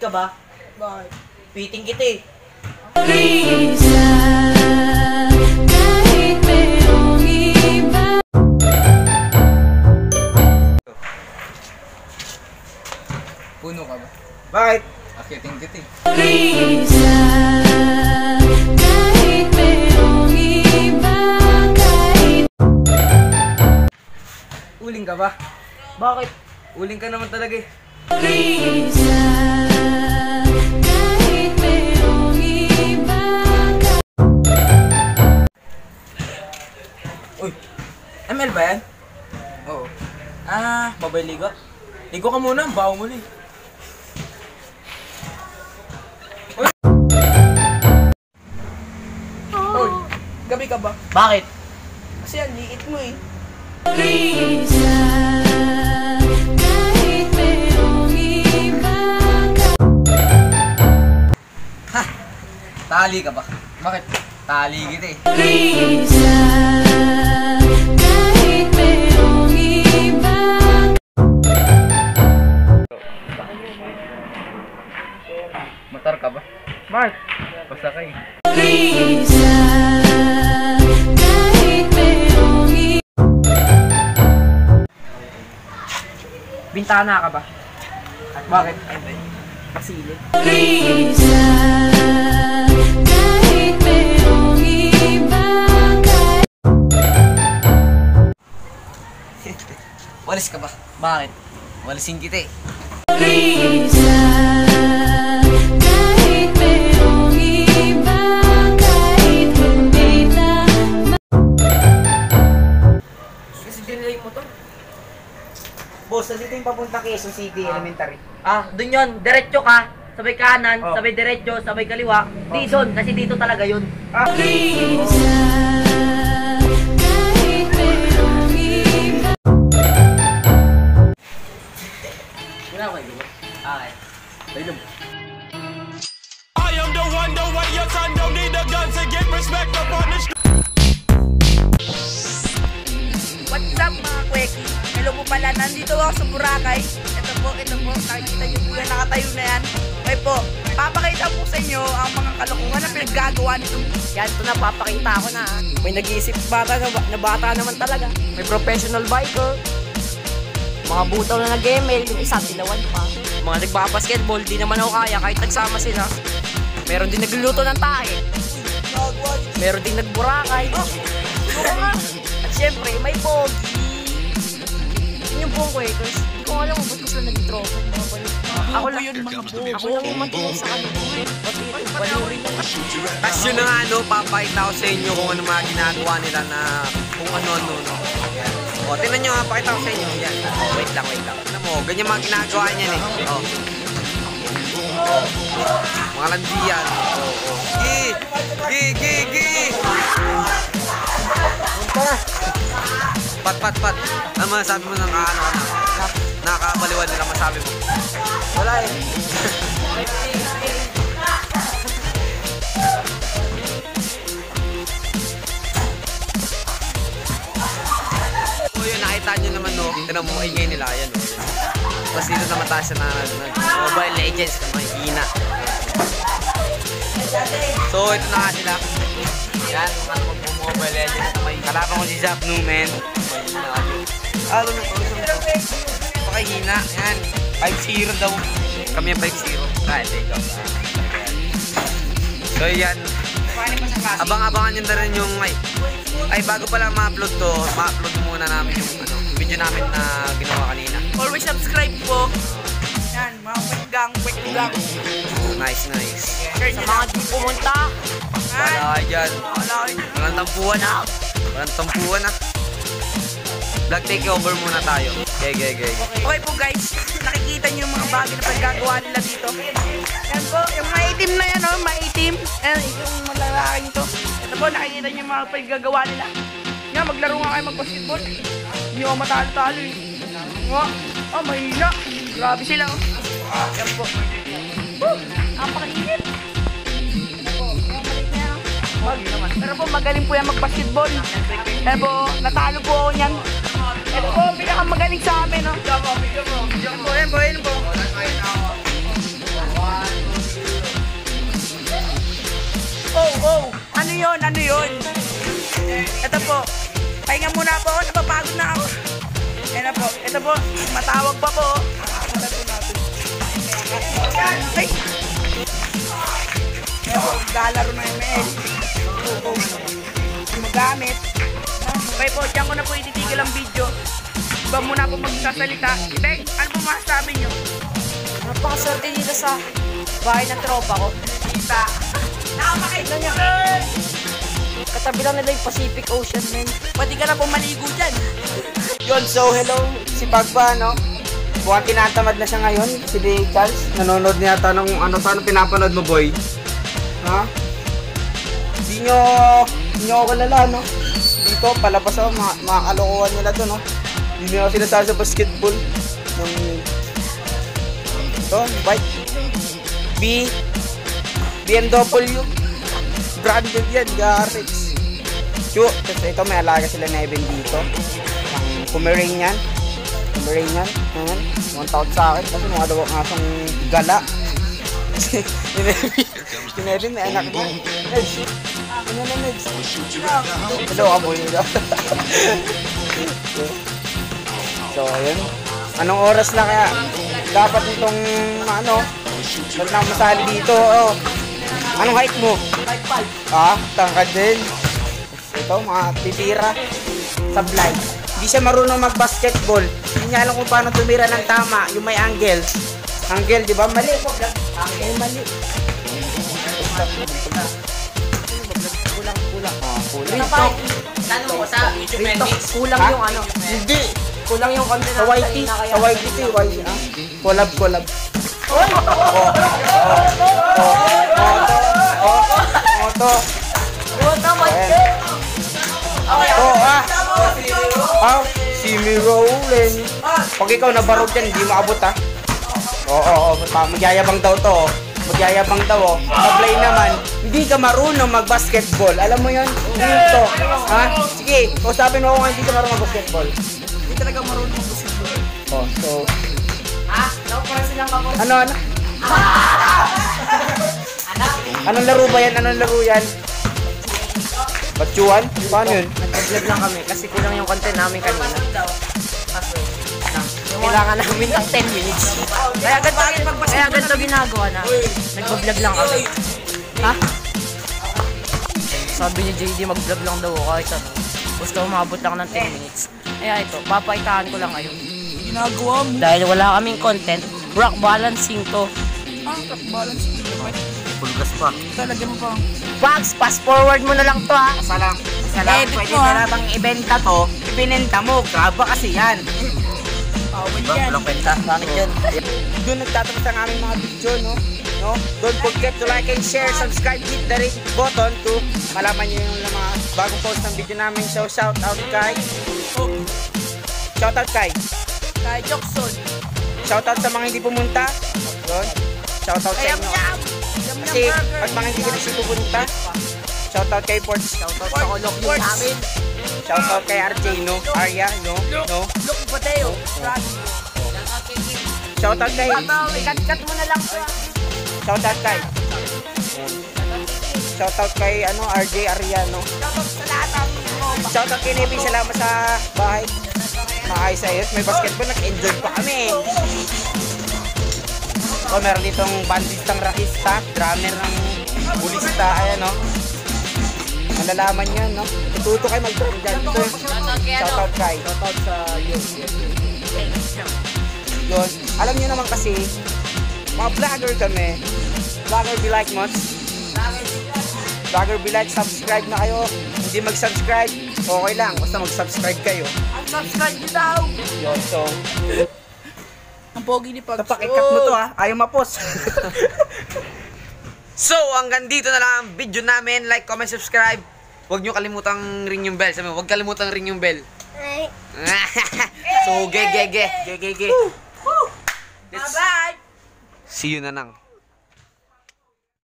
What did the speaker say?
ka ba? Bakit? Piting kita eh. Puno ka ba? Bakit? Akiting kita eh. Uling ka ba? Bakit? Uling ka naman talaga eh. Uy, ML ba yan? Oo. Babay ligo. Ligo ka muna, ang baho mo na eh. Hoy, gabi ka ba? Bakit? Kasi ang liit mo eh. Tali ka ba? Bakit? Tali kita eh. Motor ka ba? Bakit? Pasakay. Bintana ka ba? At bakit? Pasilip. Walis ka ba? Bakit? Walisin kita eh. Kasi dinala yung motor. Boss, nandito yung papunta Quezon City Elementary. Dun yun. Diretso ka. Sabay kanan, Oh. sabay diretso, sabay kaliwa. Di doon, kasi dito talaga yun. Wala ka, di ba? Okay. Painom. I am the one, the way your son don't need a gun to get respect up on the street. What's up mga kweki? Hello po pala, nandito ako sa Boracay. Ito po, nakikita niyo po yan, nakatayo na yan. Okay po, papakita po sa inyo ang mga kalokohan na pinaggagawa nito. Yan, ito na, papakita ko na. May nag-iisip bata na bata naman talaga. May professional biker. Mga butaw na nag-email, yung isa dilawan pa. Mga nagbabasketball, di naman ako kaya kahit nagsama sila. Meron din nagluluto ng tahe. Meron din nagburakay. At syempre, may pogi. Yun yung buong quakers. Hindi ko alam kung ba't ko sila nag-tropa. Ako lang yun, mga bobo. Ako lang yung matingin sa kanila. Balurin na. Tapos yun na nga, no, papakita ko sa inyo kung ano mga ginagawa nila na kung ano. O, tingnan nyo ha, pakita ko sa inyo. Yan. Wait lang. Tingnan mo, ganyan mga ginagawa niyan eh. O. Mga landi yan. Gi! Pat. Ano masasabi mo ng ano ka na? Nakakabaliwan nila masabi mo? Wala eh. So yun, nakita nyo naman no, tinan mo, ingay nila, yan no. Tapos dito naman tayo sa Mobile Legends, na mahihina. So ito na nga sila. Yan, mga Mobile Legends na mahihina. Kalaban ko si Zap Numen. Ano na, pakihina, yan. 5-0 daw. Kami yung 5-0. Kahit, ikaw. So yan. Abang-abangan nyo na rin yung ay bago pala ma-upload to, ma-upload muna namin yung video namin na ginawa kanina. Always subscribe po. Yan, mga kwekgang. Nice. Sa mga di pumunta, Wala kayo dyan. Walang tampuan na. Vlog takeover muna tayo. Gay. Okay po guys, nakikita niyo yung mga bagay na paggagawa nila dito. Yan po, yung maitim na yan, maitim. Ayan, yung malalaking to. Ito po, nakikita niyo yung mga paggagawa nila. Yan, maglaro nga kayo mag-basketball. Hindi ako matalo-talo eh. Mahina. Grabe sila Yan po. Napakainit. Pero po, magaling po yan mag-basketball. Yan po, natalo po ako niyan. Ito po, pinakamagaling sa amin, no? Yan po. yun? Ano yun? Ito po. Pahinga muna po ako. Napapagod na ako. Ayan na po. Ito po. Matawag pa po. Ay! Ayan po. Galaro na ML. Magamit. Okay po. Diyan ko na po ititigil ang video. Iba muna po magsasalita. Ibeng, ano po masasabi nyo? Napakaswerte dito sa bahay ng tropa ko. Kita. Nakapakita nyo. Katabi lang nila yung Pacific Ocean, men. Pwede ka na po maligo dyan. Yun, so hello, si Pagba, no? Mukhang tinatamad na siya ngayon, si Big Charles. Nanonood niya yata ng ano pinapanood mo, boy? Ha? Hindi nyo ako kalala, no? Dito, palabas ako, mga kalokohan nila to, no? Hindi nyo ako sinasali sa basketball. Ito, bike. BMW. Branded yan, Garrix. Tapos ito, may alaga sila na Evan dito. Ang Pomeranian. Ayan. One taon sa akin. Kasi mga daw nga siyang gala. Si Nevin, may anak niya. Nedge. Ano na, Nedge? Hello, amoy nila. So, ayun. Anong oras na kaya? Dapat itong, huwag na masali dito. Oh. Anong height mo? 5'5". Tangkad din. Ito, mga titira. Sablay. Hindi siya marunong mag-basketball. Hindi niya alam kung paano tumira ng tama. Yung may angle. Angle, di ba? Mali. Angle, mali. Kulang. Kulang. Tanong ko sa YouTube minutes. Kulang yung ano. Hindi. Kulang yung content Sa YT. Sa YT. Collab. Moto. Si me rolling. Pag ikaw nabarog dyan, hindi maabot ha. Oo. Magyayabang daw to. Magyayabang daw. Sablay naman, hindi ka marunong mag-basketball. Alam mo yun? Dito. Ha? Sige, kausapin mo ako nga hindi ka marunong mag-basketball. Hindi talaga marunong mag-basketball. Oh, so... Para silang kapos. Ano? Anong laro ba yan? Anong laro yan? Batsuan? Paano yun? Nag-vlog lang kami kasi kulang yung content namin kanina. Kailangan namin ng 10 minutes. Kaya ganito ginagawa na. Nag-vlog lang kami. Ha? Sabi ni JD mag-vlog lang daw kahit ano. Gusto umabot lang ng 10 minutes. Kaya ito, papaitaan ko lang kayo. Ginagawa mo. Dahil wala kaming content, rock balancing to. Rock balancing. Pulgas pa. Talaga mo pa. Bags, fast forward mo na lang to ha. Salang. Edit Pwede mo, ha? na bang ibenta to? Ibinenta mo. Graba kasi yan. Bawal yan. Walang kwenta. Bakit yun? Doon nagtatapos ang aming mga video, no? Don't forget to like and share, subscribe, hit the ring button to malaman nyo yung mga bagong post ng video namin. So, shout out kay Kay Jokson. shout out sa mga hindi pumunta. Yun. Shout out sa inyo. Kasi pag mga hindi kasi pupunta, shout out kay Ports. Shout out sa Kolok yung namin. Shout out kay RJ, no? Arya, no? Look, Mateo. Shout out kay Cut mo na lang to ha. Shout out kay RJ Ariano. Shout out kay Nevin, salamat sa bahay. Maayos ayos, may basketball, nag-enjoy pa kami. So meron ditong bandistang rakista, drummer ng bulista, ayan no. Malalaman yan no. Tututo kayo mag-drum dyan. Shout out kay. Shout out sa yun. Alam nyo naman kasi, mga vlogger kami. Vlogger be like much. Vlogger be like, subscribe na kayo. Hindi mag-subscribe, okay lang. Basta mag-subscribe kayo. Subscribe nyo daw. Yun, so... Ang pogi ni Pag. Tapak-ikat mo to ha. Ayaw mapos. So, hanggang dito na lang ang video namin. Like, comment, subscribe. Huwag nyo kalimutang ring yung bell. Sabi mo, huwag kalimutang ring yung bell. So, ge. Bye-bye. See you na nang.